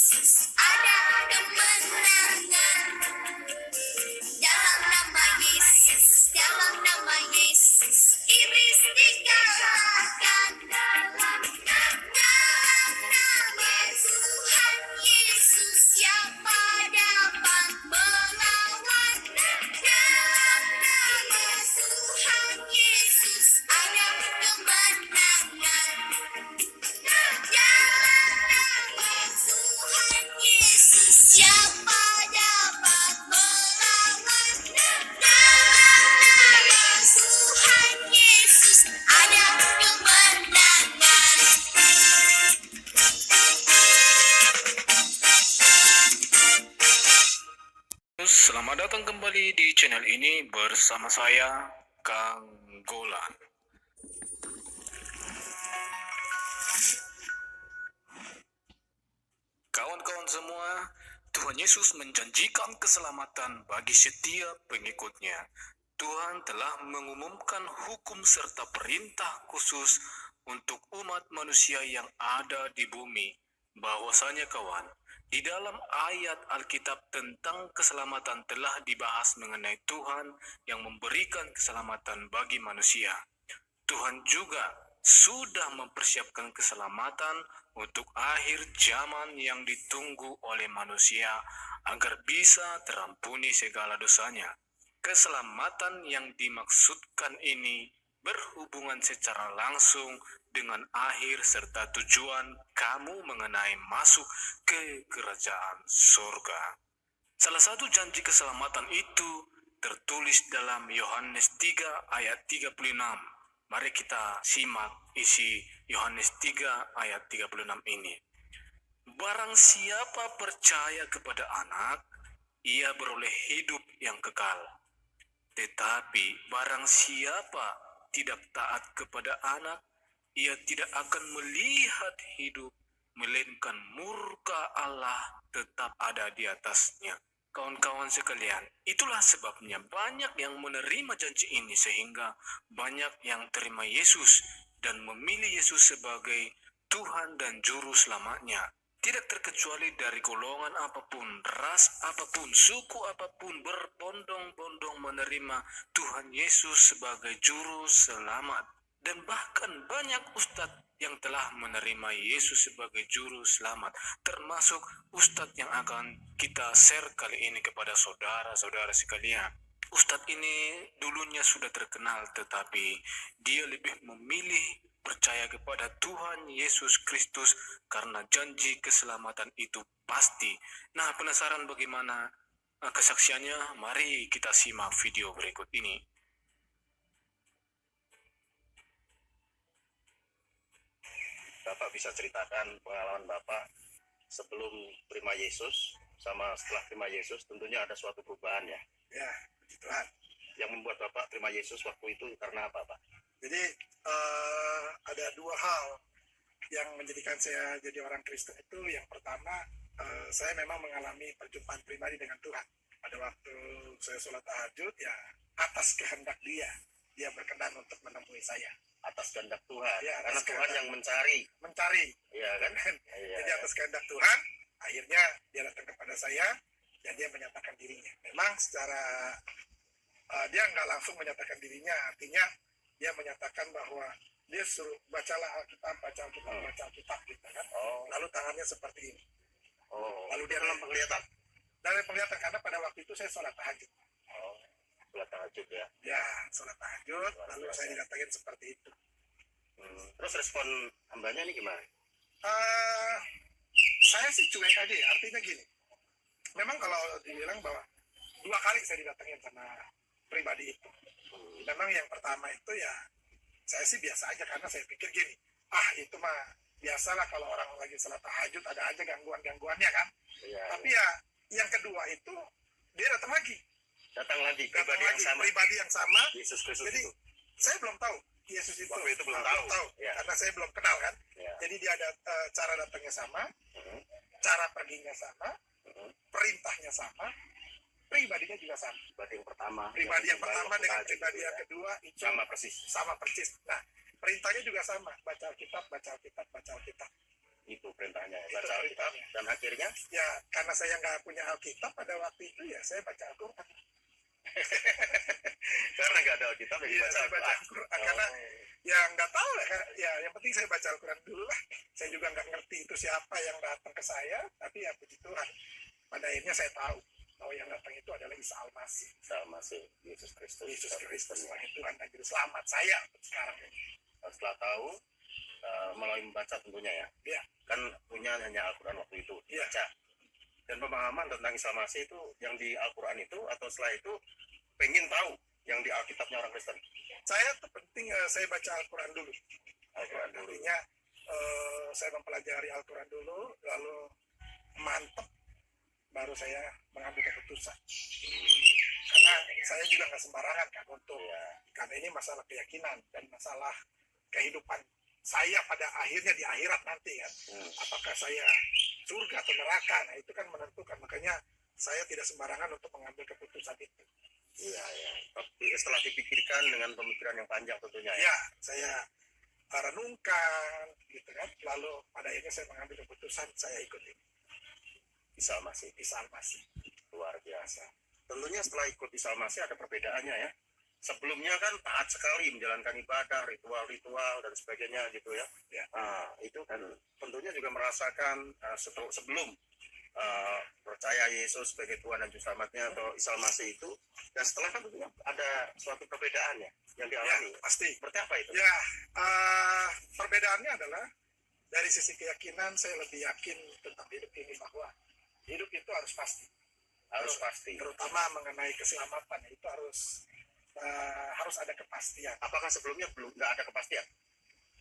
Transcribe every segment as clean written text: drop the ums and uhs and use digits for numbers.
Yesus ada kemenangan. Dalam nama Yesus, dalam nama Yesus, iblis dikalahkan. Dalam nama Tuhan Yesus, siapa dapat melawan? Dalam nama Tuhan Yesus ada kemenangan. Dalam nama Tuhan Yesus, siapa dapat melawan? Dalam nama Tuhan Yesus ada kemenangan. Selamat datang kembali di channel ini bersama saya, Kang Golan. Kawan-kawan semua, Tuhan Yesus menjanjikan keselamatan bagi setiap pengikutnya. Tuhan telah mengumumkan hukum serta perintah khusus untuk umat manusia yang ada di bumi. Bahwasanya kawan, di dalam ayat Alkitab tentang keselamatan telah dibahas mengenai Tuhan yang memberikan keselamatan bagi manusia. Tuhan juga sudah mempersiapkan keselamatan untuk akhir zaman yang ditunggu oleh manusia agar bisa terampuni segala dosanya. Keselamatan yang dimaksudkan ini berhubungan secara langsung dengan akhir serta tujuan kamu mengenai masuk ke kerajaan surga. Salah satu janji keselamatan itu tertulis dalam Yohanes 3 ayat 36. Mari kita simak isi Yohanes 3 ayat 36 ini. Barang siapa percaya kepada anak, ia beroleh hidup yang kekal. Tetapi barang siapa tidak taat kepada anak, ia tidak akan melihat hidup, melainkan murka Allah tetap ada di atasnya. Kawan-kawan sekalian, itulah sebabnya banyak yang menerima janji ini sehingga banyak yang terima Yesus dan memilih Yesus sebagai Tuhan dan Juru Selamatnya. Tidak terkecuali dari golongan apapun, ras apapun, suku apapun, berbondong-bondong menerima Tuhan Yesus sebagai Juru Selamat. Dan bahkan banyak ustadz yang telah menerima Yesus sebagai Juru Selamat, termasuk ustadz yang akan kita share kali ini kepada saudara-saudara sekalian. Ustadz ini dulunya sudah terkenal, tetapi dia lebih memilih percaya kepada Tuhan Yesus Kristus karena janji keselamatan itu pasti. Nah, penasaran bagaimana kesaksiannya? Mari kita simak video berikut ini. Bapak bisa ceritakan pengalaman Bapak sebelum terima Yesus sama setelah terima Yesus, tentunya ada suatu perubahan ya. Ya, puji Tuhan. Yang membuat Bapak terima Yesus waktu itu karena apa, Pak? Jadi ada dua hal yang menjadikan saya jadi orang Kristen itu. Yang pertama, saya memang mengalami perjumpaan pribadi dengan Tuhan. Pada waktu saya sholat tahajud, ya atas kehendak Dia berkenan untuk menemui saya. Atas kehendak Tuhan. Ya, karena Tuhan yang mencari. Iya kan? Iya. Jadi atas kehendak Tuhan, akhirnya dia datang kepada saya dan dia menyatakan dirinya. Memang secara dia nggak langsung menyatakan dirinya, artinya dia menyatakan bahwa dia suruh bacalah Alkitab, baca Alkitab gitu kan. Lalu tangannya seperti ini. Lalu dia dalam penglihatan. Dari penglihatan karena pada waktu itu saya sholat tahajud. Sholat tahajud ya. Ya, sholat tahajud, lalu saya didatangin seperti itu. Terus respon hambanya ini gimana? Saya sih cuek aja ya, artinya gini. Memang kalau dibilang bahwa 2 kali saya didatangin sama pribadi itu. Memang yang pertama itu ya saya sih biasa aja karena saya pikir gini, itu mah biasalah kalau orang lagi sholat tahajud ada aja gangguan-gangguannya kan. Iya. Tapi ya yang kedua itu dia datang lagi pribadi yang sama. Yesus Kristus. Jadi itu. saya belum tahu Yesus itu. Waktu itu belum tahu. Ya. Karena saya belum kenal kan. Ya. Jadi dia ada cara datangnya sama, cara perginya sama, perintahnya sama, pribadinya juga sama. Pribadi yang pertama dengan pribadi yang kedua itu sama persis. Nah, perintahnya juga sama, baca Alkitab. itu perintahnya, Itu baca Alkitab. perintahnya. Dan akhirnya Ya, karena saya nggak punya Alkitab pada waktu itu, ya saya baca Al-Quran. karena nggak ada Alkitab jadi Iya, baca saya baca Al-Quran. Al-Quran. Karena ya nggak tahu lah, ya yang penting saya baca Al-Quran dulu lah. Saya juga nggak ngerti itu siapa yang datang ke saya, tapi ya puji Tuhan. Pada akhirnya saya tahu bahwa yang datang itu adalah Isa Al-Masih. Sama sih Yesus Kristus. Yesus Kristus sebagai Tuhan dan Juru Selamat saya sekarang ini. Setelah tahu melalui membaca tentunya ya. Iya. Kan punya hanya Al-Quran waktu itu Iya. dibaca. Dan pemahaman tentang Isa Masih itu yang di Al-Quran itu atau setelah itu pengen tahu yang di Alkitabnya orang Kristen. Saya tuh penting saya baca Al-Quran dulu. Al-Quran dulu. Artinya saya mempelajari Al-Quran dulu, lalu mantep, baru saya mengambil keputusan. Karena saya juga nggak sembarangan kan untuk, Ya. karena ini masalah keyakinan dan masalah kehidupan saya pada akhirnya di akhirat nanti kan. Apakah saya surga atau neraka, nah itu kan menentukan. Makanya saya tidak sembarangan untuk mengambil keputusan itu. Iya, ya. Tapi setelah dipikirkan dengan pemikiran yang panjang tentunya ya. Ya, saya renungkan gitu kan, lalu pada akhirnya saya mengambil keputusan, saya ikuti Isa Masih. Isa Al-Masih. Luar biasa. Tentunya setelah ikut Isa Masih ada perbedaannya ya. Sebelumnya kan taat sekali menjalankan ibadah, ritual-ritual dan sebagainya gitu ya. Ya. Itu kan tentunya juga merasakan sebelum percaya Yesus sebagai Tuhan dan Juru Selamatnya atau Isa Masih itu, dan setelah kan tentunya ada suatu perbedaannya yang Ya, dialami. pasti. Seperti apa itu? Ya, perbedaannya adalah dari sisi keyakinan saya lebih yakin tentang hidup ini bahwa hidup itu harus pasti. Harus pasti. Terutama mengenai keselamatan itu harus ada kepastian. Apakah sebelumnya belum nggak ada kepastian?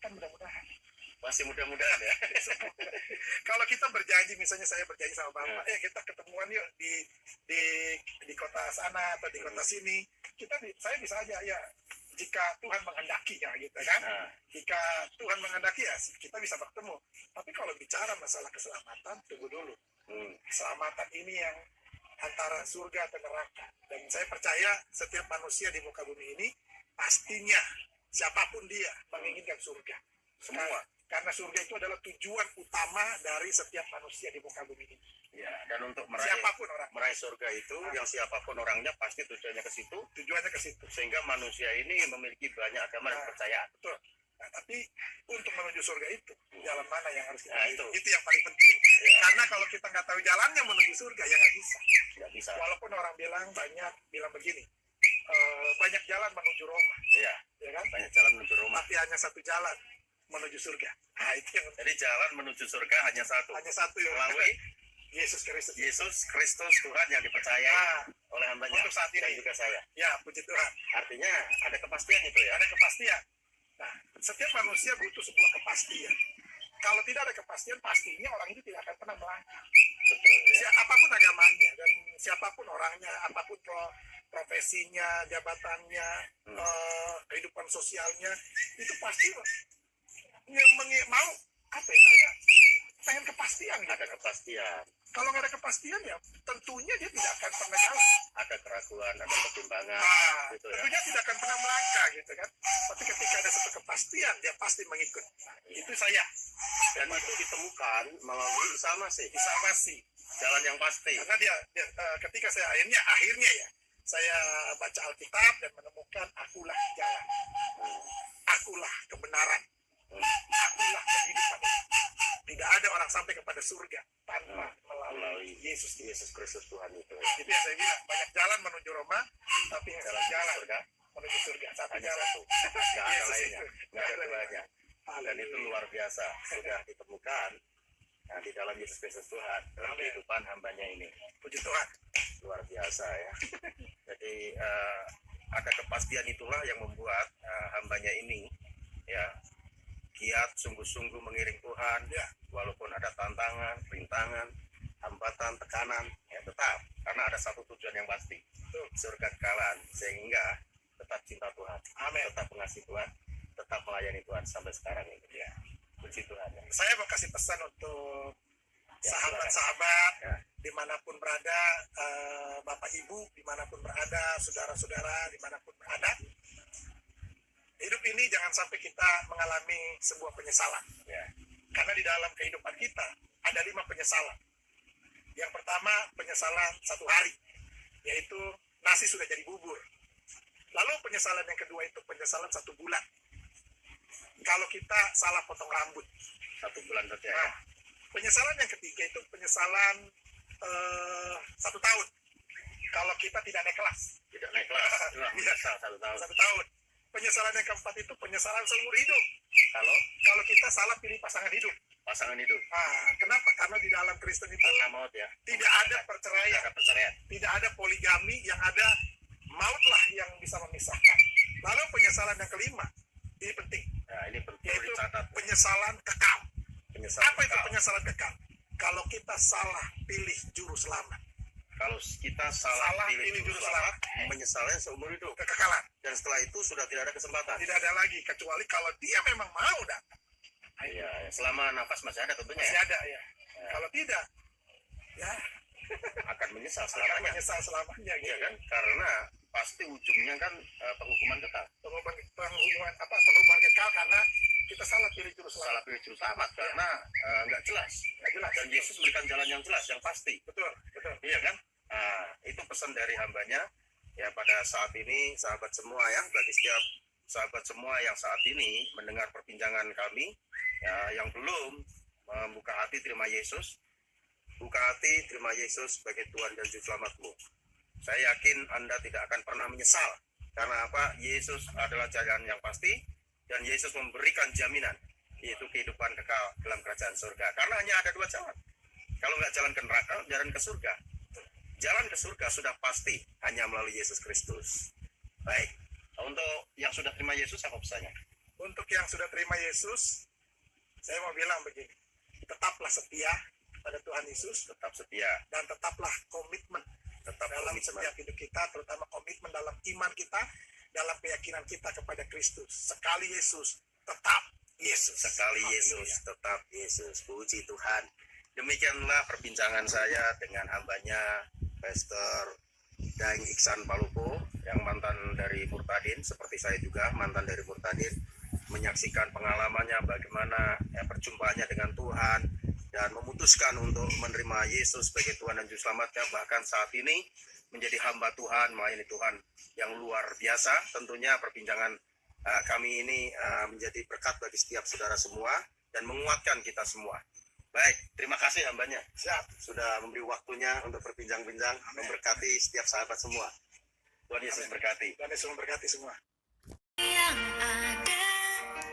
Kan mudah-mudahan. Masih mudah-mudahan ya. Kalau kita berjanji, misalnya saya berjanji sama Bapak, kita ketemuan yuk di kota sana atau di kota sini, saya bisa aja ya, jika Tuhan menghendaki ya gitu kan. Nah, Jika Tuhan menghendaki ya kita bisa bertemu. Tapi kalau bicara masalah keselamatan, tunggu dulu. Keselamatan ini yang antara surga atau neraka. Dan saya percaya setiap manusia di muka bumi ini pastinya siapapun dia menginginkan surga. semua. Karena surga itu adalah tujuan utama dari setiap manusia di muka bumi ini. Ya, dan untuk meraih Siapapun orang, surga itu, yang siapapun orangnya pasti tujuannya ke situ, tujuannya ke situ. sehingga manusia ini memiliki banyak agama dan kepercayaan. Betul. Nah, tapi untuk menuju surga itu, jalan mana yang harus kita Nah, pilih? itu. Itu yang paling penting. Ya. Karena kalau kita nggak tahu jalannya menuju surga, ya nggak bisa. Nggak bisa. Walaupun orang bilang begini, banyak jalan menuju Roma, Ya, ya kan? banyak jalan menuju rumah. Tapi hanya satu jalan menuju surga. Nah, itu yang Jadi jalan menuju surga hanya satu. hanya satu ya. Melalui Yesus Kristus. Yesus Kristus Tuhan yang dipercayai Nah, oleh hambanya untuk saat dan ini. juga saya. ya puji Tuhan. Artinya ada kepastian itu ya. Ada kepastian. Nah, setiap manusia butuh sebuah kepastian. Kalau tidak ada kepastian, pastinya orang itu tidak akan pernah melangkah. Betul ya. Apapun agamanya dan siapapun orangnya, apapun profesinya, jabatannya, kehidupan sosialnya, itu pasti mau apa ya? Kayak pengen kepastian. Gitu. Ada kepastian, Kalau nggak ada kepastian ya, tentunya dia tidak akan pernah jalan. ada keraguan, ada pertimbangan, Nah, gitu ya. tentunya tidak akan pernah melangkah gitu kan. Tapi ketika ada satu kepastian, dia pasti mengikut. Nah, itu saya. Dan itu ditemukan melalui Isa Masih, Isa Masih. jalan yang pasti. Karena dia ketika saya akhirnya ya, saya baca Alkitab dan menemukan akulah jalan. Akulah kebenaran. Akulah kehidupan. Tidak ada orang sampai kepada surga tanpa melalui Yesus. Yesus Kristus Tuhan itu. Itu yang saya bilang, banyak jalan menuju Roma, tapi yang Jalan jalan surga menuju surga. Satu hanya jalan. satu, nggak ada Yesus lainnya, itu. nggak ada duanya. Dan Haleluya. itu luar biasa, sudah ditemukan di dalam Yesus Kristus Tuhan, dalam Amin. kehidupan hambanya ini. Puji Tuhan. Luar biasa ya. Jadi ada kepastian itulah yang membuat hambanya ini ya giat sungguh-sungguh mengiring Tuhan, Ya. walaupun ada tantangan, rintangan, hambatan, tekanan, ya tetap karena ada satu tujuan yang pasti, surga kekalahan, sehingga tetap cinta Tuhan, Amin. tetap mengasihi Tuhan, tetap melayani Tuhan sampai sekarang ini. Ya, puji Tuhan. Ya. Saya mau kasih pesan untuk Ya, sahabat-sahabat Ya. dimanapun berada, Bapak Ibu dimanapun berada, saudara-saudara dimanapun berada. Hidup ini jangan sampai kita mengalami sebuah penyesalan. Ya. Karena di dalam kehidupan kita ada 5 penyesalan. Yang pertama, penyesalan 1 hari, yaitu nasi sudah jadi bubur. Lalu penyesalan yang kedua itu penyesalan 1 bulan. Kalau kita salah potong rambut. 1 bulan saja. Nah, penyesalan yang ketiga itu penyesalan 1 tahun. Kalau kita tidak naik kelas. Tidak naik kelas. Menyesal 1 tahun. 1 tahun. Penyesalan yang keempat itu penyesalan seumur hidup. Kalau kita salah pilih pasangan hidup. Pasangan hidup. Kenapa? Karena di dalam Kristen itu Karena maut ya. tidak ada perceraian, Ada perceraian. tidak ada poligami, yang ada mautlah yang bisa memisahkan. Lalu penyesalan yang kelima, ini penting, Nah, ini perlu yaitu dicatat. penyesalan kekal. Penyesalan Apa itu kekal. penyesalan kekal? Kalau kita salah pilih juru selamat, Kalau kita salah pilih juru selamat, menyesalnya seumur hidup. kekekalan. Dan setelah itu sudah tidak ada kesempatan. Tidak ada lagi, kecuali kalau dia memang mau datang. Iya, selama nafas masih ada tentunya Masih ya. ada ya. Kalau tidak, ya Akan menyesal akan selamanya. menyesal selamanya Iya gitu. kan? Karena pasti ujungnya kan penghukuman kekal. Penghukuman kekal karena kita salah pilih juru selamat. Salah pilih juru selamat karena nggak jelas. Dan Yesus berikan jalan yang jelas, yang pasti. Betul, betul. Iya kan? Itu pesan dari hambanya ya pada saat ini, sahabat semua ya, bagi setiap sahabat semua yang saat ini mendengar perbincangan kami ya, yang belum membuka hati terima Yesus, buka hati terima Yesus sebagai Tuhan dan Juru Selamatmu. Saya yakin Anda tidak akan pernah menyesal. Karena apa? Yesus adalah jalan yang pasti dan Yesus memberikan jaminan, yaitu kehidupan kekal dalam kerajaan surga. Karena hanya ada 2 jalan. Kalau nggak jalan ke neraka, jalan ke surga. Jalan ke surga sudah pasti hanya melalui Yesus Kristus. Baik, untuk yang sudah terima Yesus apa pesannya? Untuk yang sudah terima Yesus, saya mau bilang begini, tetaplah setia pada Tuhan Yesus, Tetap setia, dan tetaplah komitmen tetap dalam komitmen. setiap hidup kita, terutama komitmen dalam iman kita, dalam keyakinan kita kepada Kristus. Sekali Yesus, tetap Yesus. Sekali Yesus, tetap Yesus. Puji Tuhan. Demikianlah perbincangan saya dengan hambanya Pastor Daeng Iksan Palupo yang mantan dari Murtadin, seperti saya juga mantan dari Murtadin, menyaksikan pengalamannya bagaimana perjumpaannya dengan Tuhan dan memutuskan untuk menerima Yesus sebagai Tuhan dan Juru Selamatnya, bahkan saat ini menjadi hamba Tuhan, melayani Tuhan yang luar biasa. Tentunya perbincangan kami ini menjadi berkat bagi setiap saudara semua dan menguatkan kita semua. Baik, terima kasih hambanya. Siap. Sudah memberi waktunya untuk berbincang-bincang, memberkati setiap sahabat semua. Tuhan Yesus berkati. Tuhan Yesus memberkati semua. yang ada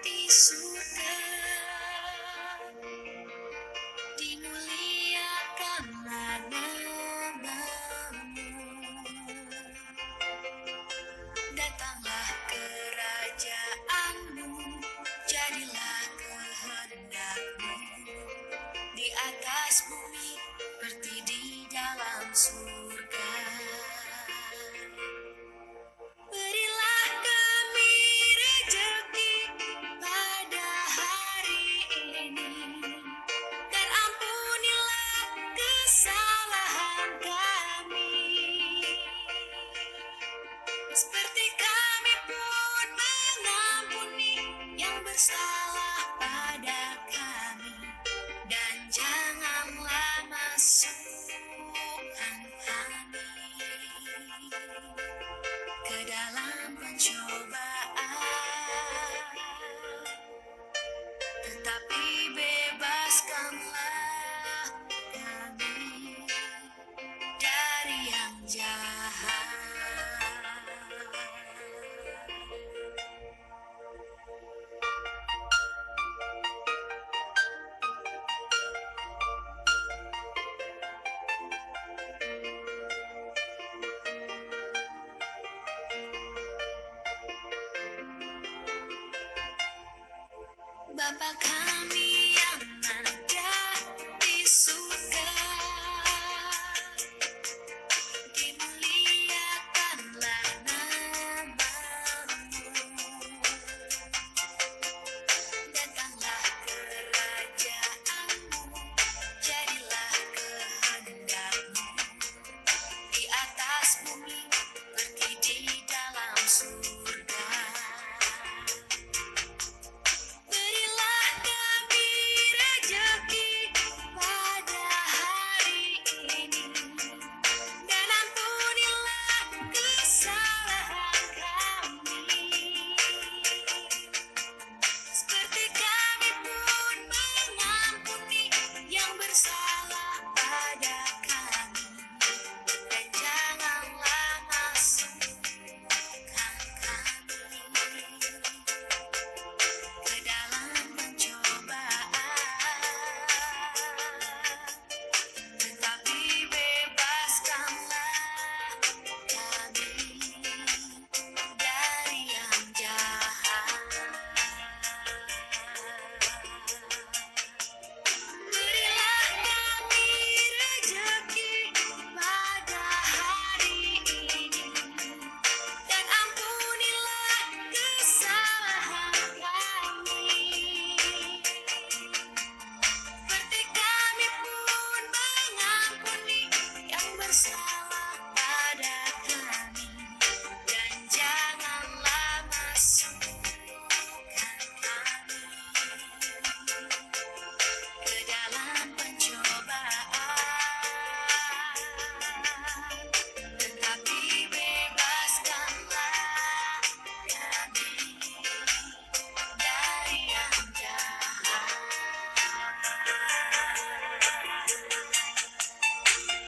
di surga, dimuliakanlah namamu, datanglah kerajaanmu, jadilah kehendakmu, di atas bumi seperti di dalam surga. Berilah kami rejeki pada hari ini, dan ampunilah kesalahan kami, seperti kami pun mengampuni yang bersalah pada kami. Dan janganlah masukkan kami ke dalam pencobaan, tetapi bebaskanlah kami dari yang jahat. Bapa kami